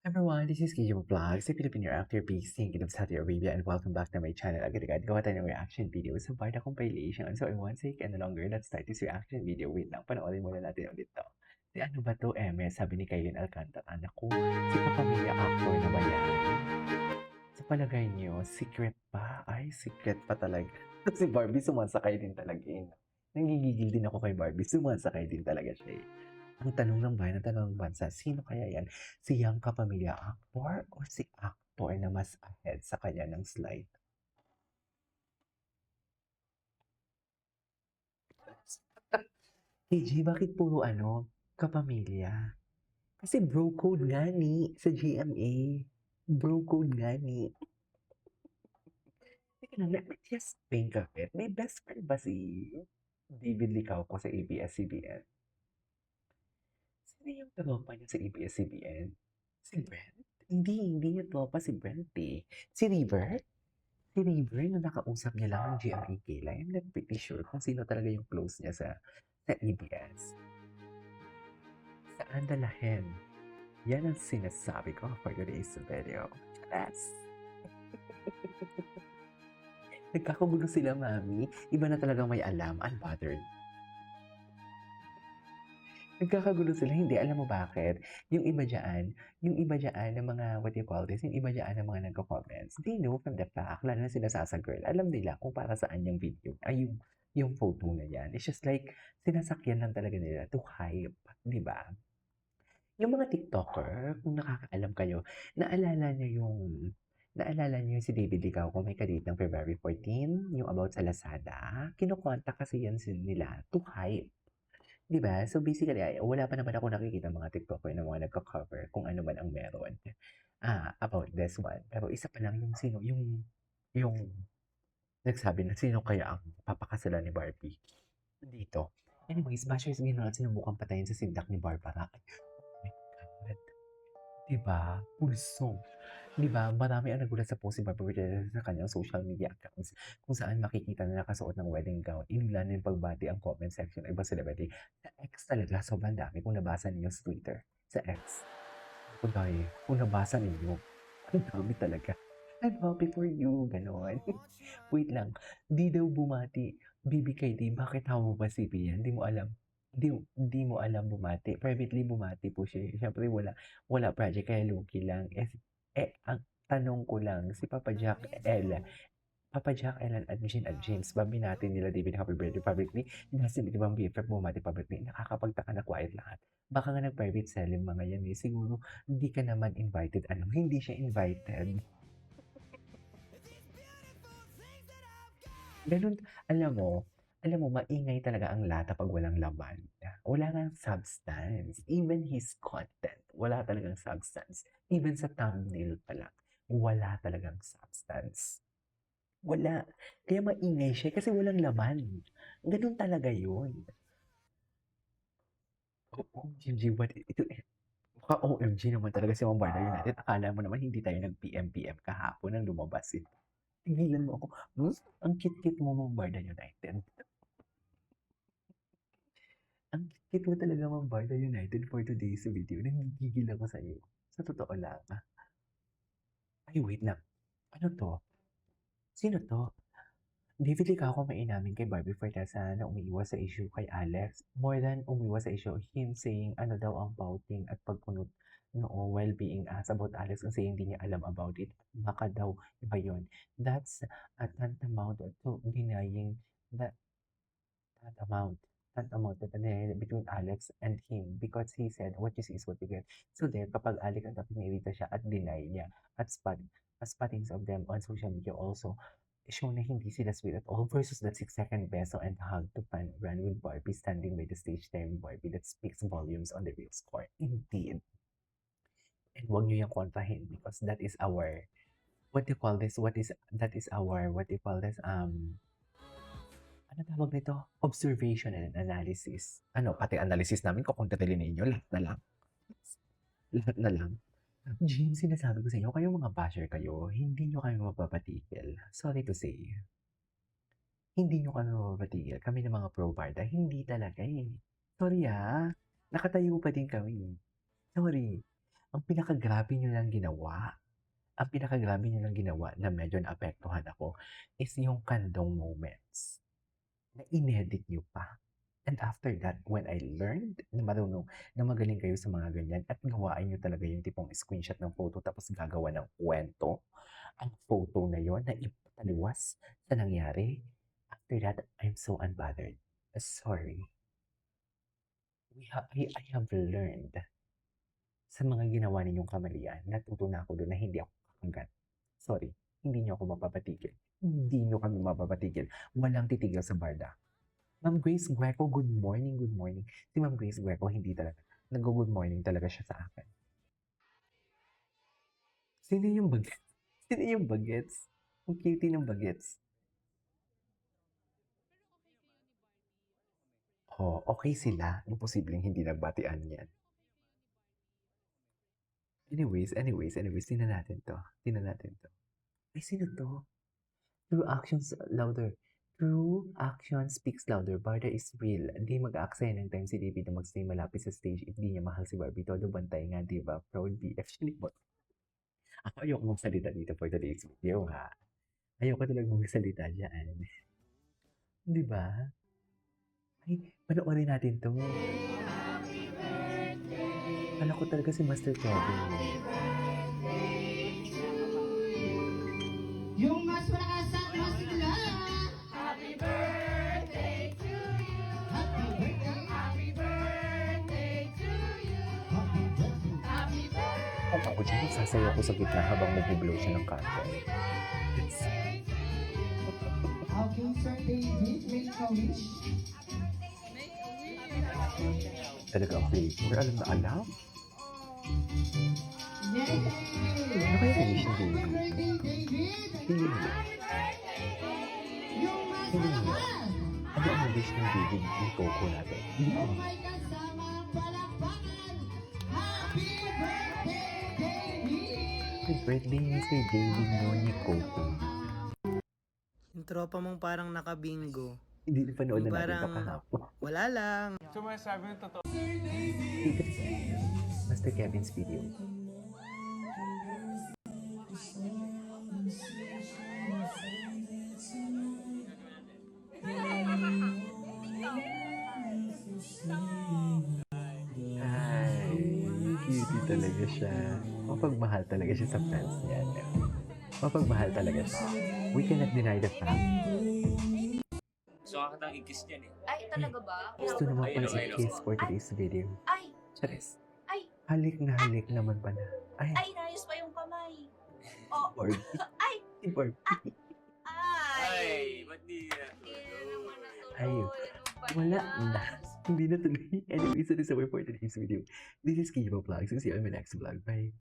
Everyone, this is Kiyo Vlogs, a Filipino actor based in Kingdom, Saudi Arabia, and welcome back to my channel. Agad-agad, gawa tayo ng reaction video sa part ng compilation. So, I won't take any longer. Let's start this reaction video. Wait lang, panoorin muna natin ulit to. Si ano ba to, Eme? Sabi ni Kaylin Alcantara. Anak ko, si kapamilya actor na ba yan? Sa palagay niyo, secret pa? Ay, secret pa talaga. Si Barbie sumasakay din talaga eh. Nangigigil din ako kay Barbie. Sumasakay din talaga siya eh. Ang tanong ng bayan, ang tanong ng bansa, sino kaya yan? Si Yang Kapamilya actor o si actor na mas ahead sa kanya ng slide? KJ, bakit puro kapamilya? Kasi bro code nga ni sa GMA. Bro code nga ni. Teka lang, let me just think of it. May best friend ba si David Licauco sa ABS-CBN? Sino yung tropa niya sa ABS-CBN? Si Brent? Hindi niya tropa si Brent eh. Si River? Si River na nakausap niya lang ng GMA Kayla. I'm not pretty sure kung sino talaga yung close niya sa ABS. Saan dalahin? Yan ang sinasabi ko for today's video. Yes! Nagkakagulo sila, mami. Iba na talagang may alam. Unbothered. Nagkakagulo sila. Hindi, alam mo bakit? Yung iba dyan ng mga, what do you call this? Yung iba dyan ng mga nagko-comments, they know from the back, lalo na sila Sasa Girl, alam nila kung para saan yung video, ay yung photo na yan. It's just like, sinasakyan lang talaga nila to hype, di ba? Yung mga TikToker, kung nakakaalam kayo, naalala niyo yung si David Licao kung may kadate ng February 14, yung about sa Lazada, kinukontak kasi yan nila to hype. 'Di ba? So basically, wala pa naman ako nakikita mga TikToker na mga nagko-cover kung ano man ang meron, about this one. Pero isa pa lang yung sino, yung nagsabi na sino kaya ang papakasalan ni Barbie dito. Anyways, bashers ginawa at sinubukang patayin sa sindak ni Barbara. Ay, oh my God. 'Di ba? Pulso. 'Di ba? Marami ang nagulat sa post ni Barbara Regina sa kanyang social media accounts kung saan makikita na nakasuot ng wedding gown. Inulan ng pagbati ang comment section ng ibang celebrity. Sa X talaga, sobrang dami kung nabasa ninyo sa Twitter. Sa X. Ako dahil, kung nabasa ninyo, ang dami talaga. I'm happy for you, ganon. Wait lang, di daw bumati. BBKD, bakit hawa ba si Pian? Di mo alam. Di mo alam bumati. Privately bumati po siya. Siyempre wala project kaya Loki lang. Ang tanong ko lang, si Papa Jack, Ellen, at Jean at James, ba binati nila David happy birthday publicly? Nasa di bang BFF bumati publicly? Nakakapagtaka na quiet lahat. Baka nga nag-private sell yung mga yan eh. Siguro, hindi ka naman invited. Ano? Hindi siya invited. Ganun, alam mo, maingay talaga ang lata pag walang laman. Wala ngang substance. Even his content, wala talagang substance. Even sa thumbnail pa lang, wala talagang substance. Wala. Kaya maingay siya kasi walang laman. Ganun talaga yun. OMG, what? Ito, mukha OMG naman talaga si Bombarda United. Akala mo naman hindi tayo nag-PM-PM kahapon nang lumabas ito. Tigilan mo ako. Ang kit-kit mo, Bombarda United. Ang cute mo talaga Bombarda United for today's video. Nanggigigil ako sa iyo. Sa totoo lang. Ay, wait lang. Ano to? Sino to? David Licao may inamin kay Barbie Fortesa na umiiwas sa issue kay Alex. More than umiiwas sa issue, him saying ano daw ang pouting at pagkunot noo while being asked about Alex and saying hindi niya alam about it. Baka daw iba yun. That's a tantamount to denying that tantamount tantamount between Alex and him because he said what you see is what you get. So there, kapag Alex ang pinirita siya at deny niya at spottings of them on social media also show na hindi sila sweet at all versus that 6-second beso and hug to fan run with Barbie standing by the stage staring Barbie that speaks volumes on the real score. Indeed. And wag niyo yung kontrahin because that is our what do you call this? That is our what do you call this? Ano tawag nito? Observation and analysis. Ano, pati analysis namin kukontrolin ninyo, lahat na lang. Lahat na lang. Jean, sinasabi ko sa inyo, kayong mga basher kayo, hindi nyo kami mapapatigil. Sorry to say. Hindi nyo kami mapapatigil. Kami ng mga pro-Barda, hindi talaga eh. Sorry ah. Nakatayo pa din kami. Sorry. Ang pinakagrabe niyo lang ginawa, ang pinakagrabe niyo lang ginawa na medyo naapektuhan ako is yung kandong moments na inedit niyo pa. And after that, when I learned na marunong na magaling kayo sa mga ganyan at gawaan niyo talaga yung tipong screenshot ng photo tapos gagawa ng kwento, ang photo na yon na ipataliwas sa nangyari, after that, I'm so unbothered. Sorry. I have learned sa mga ginawa ninyong kamalian, natuto na ako doon na hindi ako kakagat. Sorry, hindi niyo ako mapapatigil. Hindi niyo kami mapapatigil. Walang titigil sa barda. Ma'am Grace Gueco, good morning, good morning. Si Ma'am Grace Gueco, hindi talaga. Nag-good morning talaga siya sa akin. Sino yung bagets? Sino yung bagets? Ang cutie ng bagets. Oh, okay sila. Imposibleng hindi nagbatian yan. Anyways, tingnan natin to. Ay, sino to? True actions louder. True action speaks louder. Barda is real. Hindi mag-aaksaya ng time si David na magstay malapit sa stage if di niya mahal si Barbie. Todo bantay nga, di ba? Proud BF. Ako ayoko magsalita dito for today's video, ha? Ayoko talaga magsalita dyan. Di ba? Ay, panoorin natin to. Kala ko talaga si Master Kevin. Yung mas malakas at mas sigla. Happy birthday to you. Happy birthday. Happy birthday to you. Happy birthday. Happy birthday. Kung ako dyan, sasayaw ko sa gitna habang mag-blow siya ng candle. Okay, Sir David, make a wish. Talaga ang flavor. Alam na alam. Yay! Ano kaya ang wish ni Happy David? birthday, David! Hindi mo. Yung mas Hindi mo. malakas. Ano ang wish ng David ni Coco natin? Hindi ko. Oh my God, sama ang palakpakan. Happy birthday, David! Happy birthday ni Sir David no ni Coco. Yung tropa mong parang nakabingo. Hindi na panood na natin Parang- ito kahapon. Wala lang. Dito Master Kevin's video. Ay, cutie talaga siya. Mapagmahal talaga siya sa fans niya. Mapagmahal talaga siya. We cannot deny the fact. Gusto nga kitang i-kiss niyan eh. Ay, talaga ba? Gusto naman I pa know, si I know. Kiss for today's video. Ay, Charis. Ay. Halik na halik naman pala. Ay, ay, nayos pa yung kamay. Oh, Barbie. Ay. Si Barbie. Ay, ba't di na Hindi na naman natuloy. Ay, Ano ba wala yan? na. Hindi na tuloy. Anyway, so this is our for today's video. This is Kibo Vlogs. See you on my next vlog. Bye.